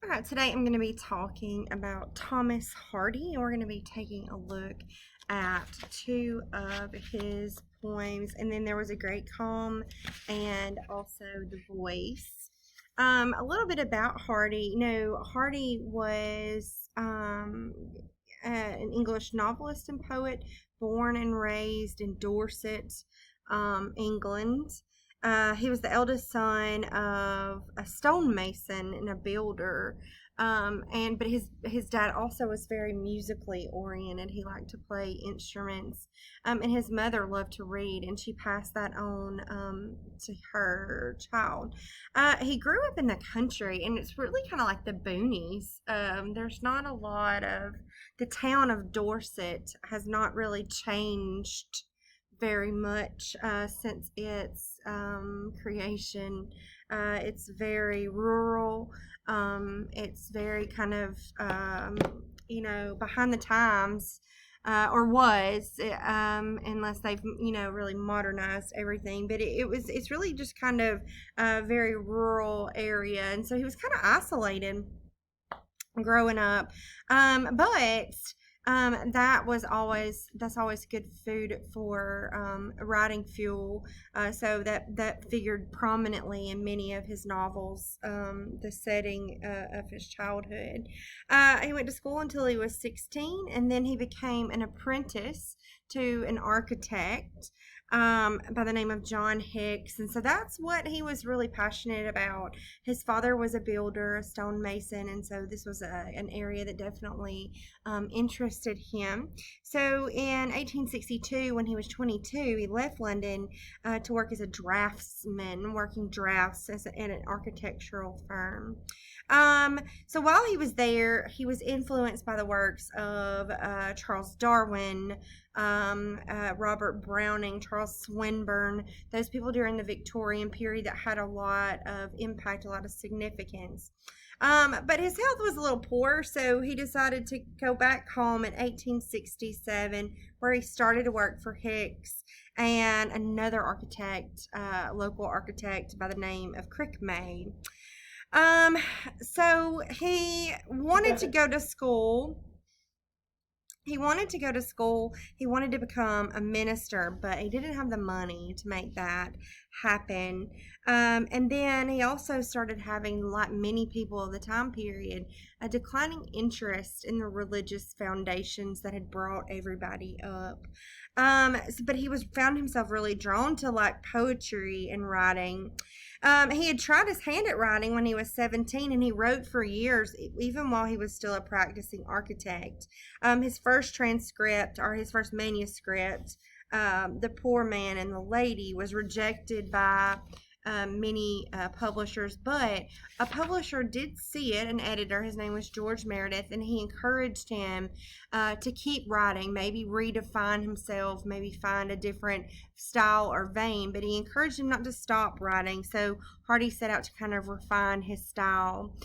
All right, today I'm going to be talking about Thomas Hardy, and we're going to be taking a look at two of his poems. And then there was A Great Calm and also The Voice. A little bit about Hardy. Hardy was an English novelist and poet, born and raised in Dorset, England. He was the eldest son of a stonemason and a builder. But his dad also was very musically oriented. He liked to play instruments. And his mother loved to read, and she passed that on to her child. He grew up in the country, and it's really kind of like the boonies. There's not a lot of the town of Dorset has not really changed very much since its creation. It's very rural. It's very kind of, behind the times. Or was, unless they've, really modernized everything. But it's really just kind of a very rural area. And so he was kind of isolated growing up. But that's always good food for writing fuel. So that figured prominently in many of his novels, the setting of his childhood. He went to school until he was 16, and then he became an apprentice to an architect by the name of John Hicks. And so that's what he was really passionate about. His father was a builder, a stonemason, and so this was an area that definitely interested him. So in 1862, when he was 22, he left London to work as a draftsman, working drafts in an architectural firm. So while he was there, he was influenced by the works of Charles Darwin, Robert Browning, Charles Swinburne, those people during the Victorian period that had a lot of impact, a lot of significance. But his health was a little poor, so he decided to go back home in 1867, where he started to work for Hicks and another architect, local architect by the name of Crickmay. So he wanted to go to school. He wanted to go to school. He wanted to become a minister, but he didn't have the money to make that happen. And then he also started having, like many people of the time period, a declining interest in the religious foundations that had brought everybody up. But he found himself really drawn to like poetry and writing. He had tried his hand at writing when he was 17, and he wrote for years, even while he was still a practicing architect. His first transcript, or his first manuscript, The Poor Man and the Lady, was rejected by many publishers, but a publisher did see it, an editor. His name was George Meredith, and he encouraged him to keep writing, maybe redefine himself, maybe find a different style or vein, but he encouraged him not to stop writing. So Hardy set out to kind of refine his style.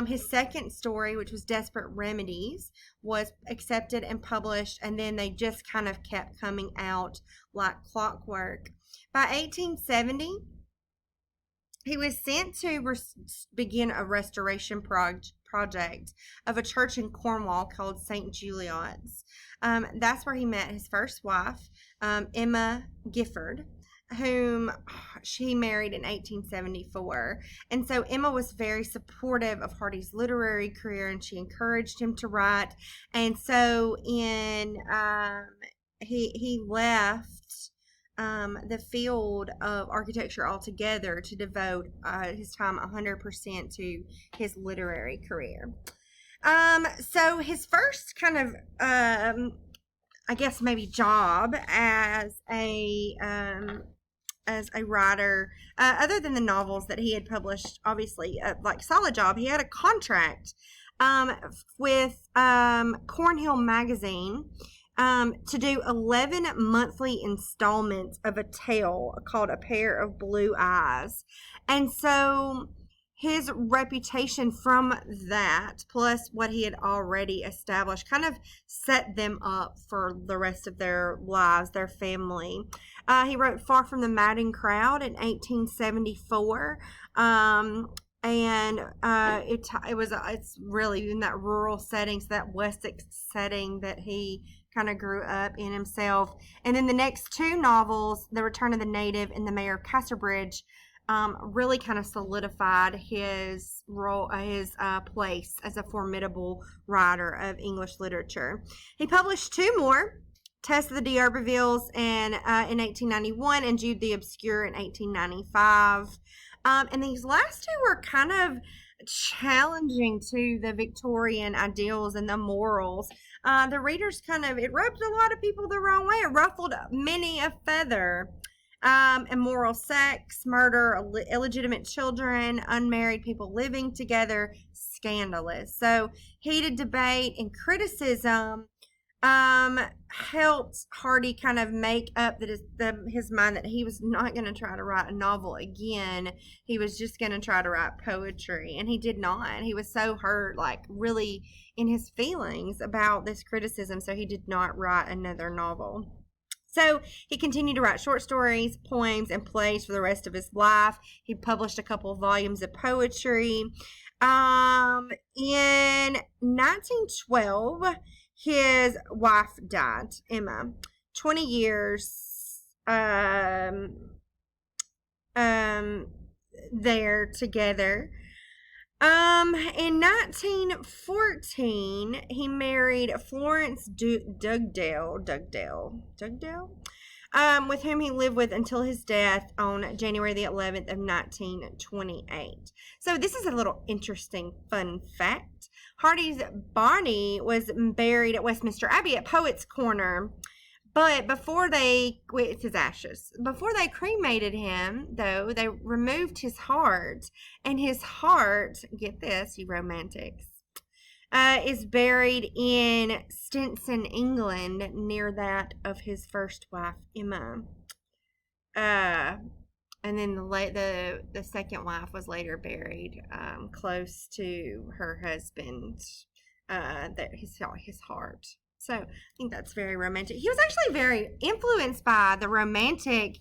His second story, which was Desperate Remedies, was accepted and published, and then they just kind of kept coming out like clockwork. By 1870, he was sent to begin a restoration project of a church in Cornwall called St. Juliot's. That's where he met his first wife, Emma Gifford, whom she married in 1874. And so Emma was very supportive of Hardy's literary career, and she encouraged him to write. And so he left the field of architecture altogether to devote his time 100% to his literary career. So his first kind of, I guess maybe job as a writer, other than the novels that he had published, obviously, like solid job, he had a contract with Cornhill Magazine to do 11 monthly installments of a tale called A Pair of Blue Eyes. And so his reputation from that, plus what he had already established, kind of set them up for the rest of their lives, their family. He wrote Far from the Madding Crowd in 1874. and it's really in that rural setting, so that Wessex setting that he kind of grew up in himself. And then the next two novels, The Return of the Native and The Mayor of Casterbridge, really kind of solidified his role, his place as a formidable writer of English literature. He published two more. Tess of the D'Urbervilles in 1891 and Jude the Obscure in 1895. And these last two were kind of challenging to the Victorian ideals and the morals. The readers it rubbed a lot of people the wrong way. It ruffled many a feather. Immoral sex, murder, illegitimate children, unmarried people living together, scandalous. So heated debate and criticism helped Hardy kind of make up his mind that he was not going to try to write a novel again. He was just going to try to write poetry, and he did not. He was so hurt, like really in his feelings about this criticism, so he did not write another novel. So he continued to write short stories, poems, and plays for the rest of his life. He published a couple of volumes of poetry. In 1912, his wife died, Emma. 20 years there together. In 1914, he married Florence Dugdale, with whom he lived with until his death on January the 11th of 1928. So this is a little interesting fun fact. Hardy's body was buried at Westminster Abbey at Poets' Corner. But it's his ashes. Before they cremated him, though, they removed his heart. And his heart, get this, you romantics, is buried in Stinson, England, near that of his first wife, Emma. And then the second wife was later buried close to her husband, his heart. So I think that's very romantic. He was actually very influenced by the romantic,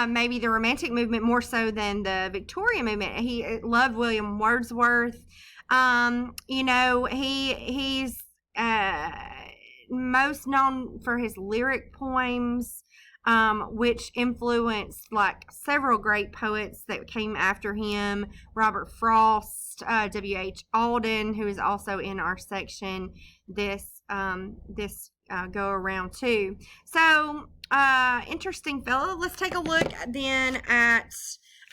maybe the romantic movement more so than the Victorian movement. He loved William Wordsworth. He's most known for his lyric poems, which influenced like several great poets that came after him. Robert Frost, W.H. Auden, who is also in our section this go around too. So interesting fellow. Let's take a look then at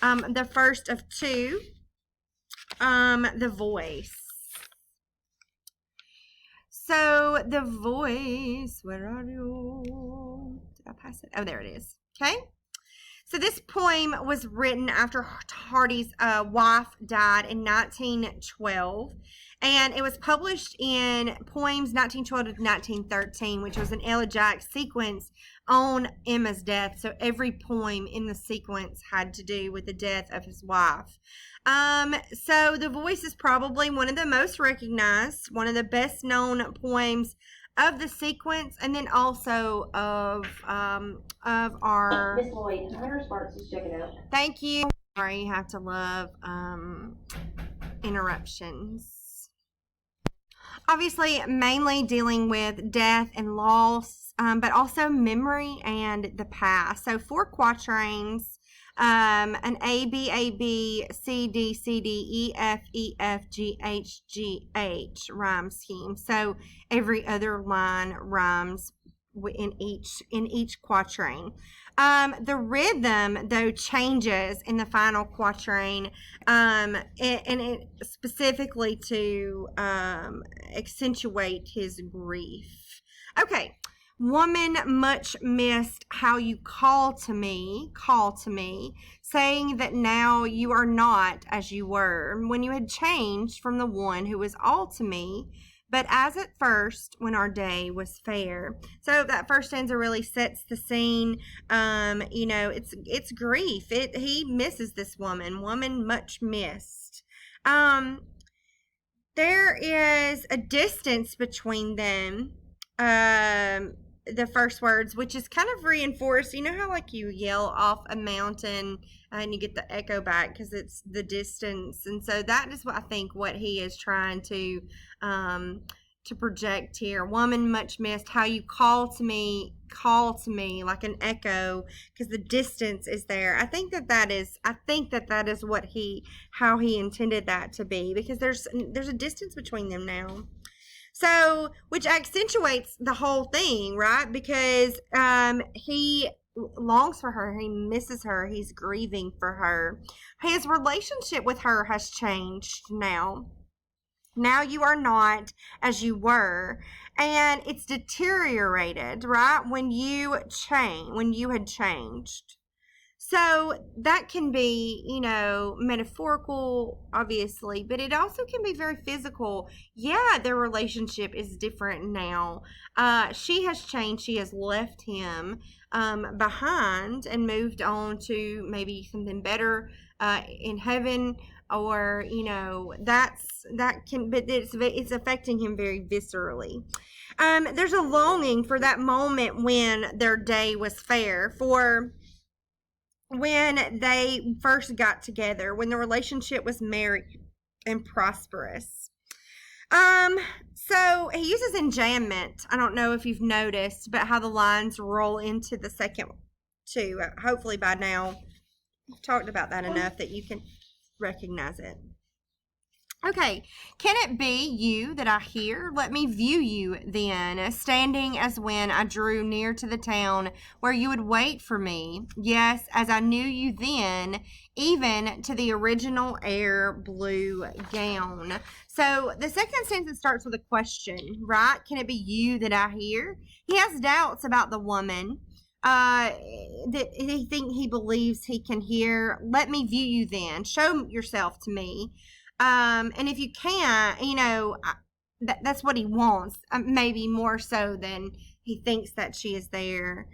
the first of two, The Voice. So The Voice, where are you? Did I pass it? Oh, there it is. Okay. So this poem was written after Hardy's wife died in 1912, and it was published in Poems 1912 to 1913, which was an elegiac sequence on Emma's death. So every poem in the sequence had to do with the death of his wife. So The Voice is probably one of the most recognized, one of the best known poems of the sequence, and then also of our Miss Lloyd, Hunter Sparks is checking out. Thank you. Sorry, you have to love interruptions. Obviously, mainly dealing with death and loss, but also memory and the past. So 4 quatrains, an A, B, A, B, C, D, C, D, E, F, E, F, G, H, G, H rhyme scheme. So every other line rhymes in each quatrain. The rhythm, though, changes in the final quatrain, and it specifically to accentuate his grief. Okay. Woman much missed, how you call to me, saying that now you are not as you were, when you had changed from the one who was all to me, but as at first, when our day was fair. So that first stanza really sets the scene. It's grief. He misses this woman much missed. There is a distance between them. the first words, which is kind of reinforced. You know how like you yell off a mountain and you get the echo back because it's the distance, and so that is what I think what he is trying to project here. Woman much missed, how you call to me like an echo because the distance is there. I think that is what how he intended that to be, because there's a distance between them now. So, which accentuates the whole thing, right? Because he longs for her, he misses her, he's grieving for her. His relationship with her has changed now. Now you are not as you were, and it's deteriorated, right? When you had changed. So that can be, metaphorical, obviously, but it also can be very physical. Yeah, their relationship is different now. She has changed. She has left him behind and moved on to maybe something better in heaven, or but it's affecting him very viscerally. There's a longing for that moment when their day was fair, for when they first got together, when the relationship was merry and prosperous. So he uses enjambment. I don't know if you've noticed, but how the lines roll into the second two. Hopefully by now I've talked about that enough that you can recognize it. Okay, can it be you that I hear? Let me view you then, standing as when I drew near to the town where you would wait for me. Yes, as I knew you then, even to the original air blue gown. So the second sentence starts with a question, right? Can it be you that I hear? He has doubts about the woman that he believes he can hear. Let me view you then. Show yourself to me. And if you can't, that's what he wants, maybe more so than he thinks that she is there.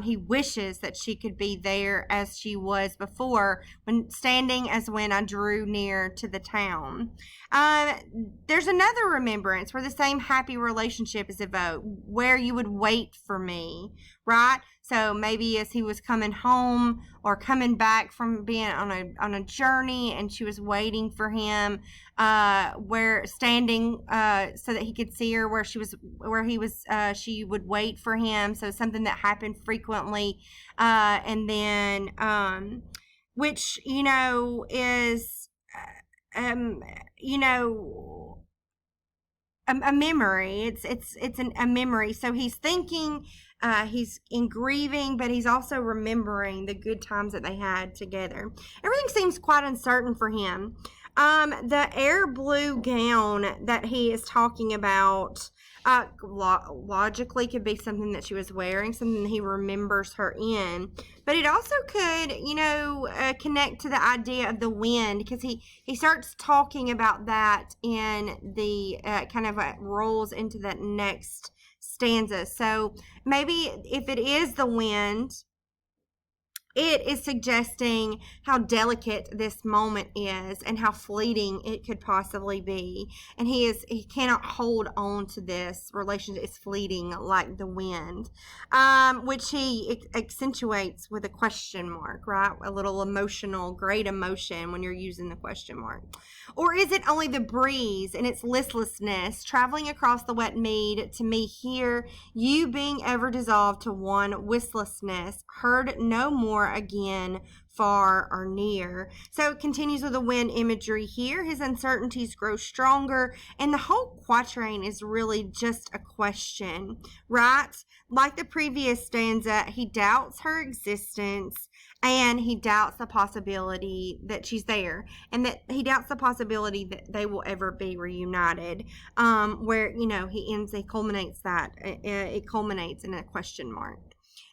He wishes that she could be there as she was before, when standing as when I drew near to the town. There's another remembrance where the same happy relationship is evoked, where you would wait for me, right? So maybe as he was coming home or coming back from being on a journey, and she was waiting for him, where standing so that he could see her, where she would wait for him. So something that happened frequently, and then which is a memory. It's a memory. So he's thinking, he's in grieving, but he's also remembering the good times that they had together. Everything seems quite uncertain for him. The air blue gown that he is talking about logically could be something that she was wearing, something that he remembers her in. But it also could, connect to the idea of the wind, because he starts talking about that in the kind of rolls into that next stanza. So maybe if it is the wind, it is suggesting how delicate this moment is and how fleeting it could possibly be. And he cannot hold on to this relationship. It's fleeting like the wind, which he accentuates with a question mark, right? A little emotional, great emotion when you're using the question mark. Or is it only the breeze and its listlessness traveling across the wet mead to me here, you being ever dissolved to one wistlessness, heard no more again, far or near? So it continues with the wind imagery here. His uncertainties grow stronger, and the whole quatrain is really just a question, right? Like the previous stanza, he doubts her existence, and he doubts the possibility that she's there, and that he doubts the possibility that they will ever be reunited, where it culminates in a question mark.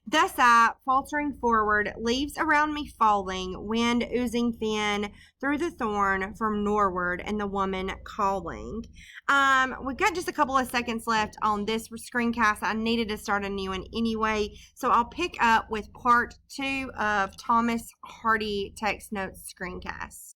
Thus I, faltering forward, leaves around me falling, wind oozing thin through the thorn from norward, and the woman calling. We've got just a couple of seconds left on this screencast. I needed to start a new one anyway, so I'll pick up with part 2 of Thomas Hardy Text Notes screencast.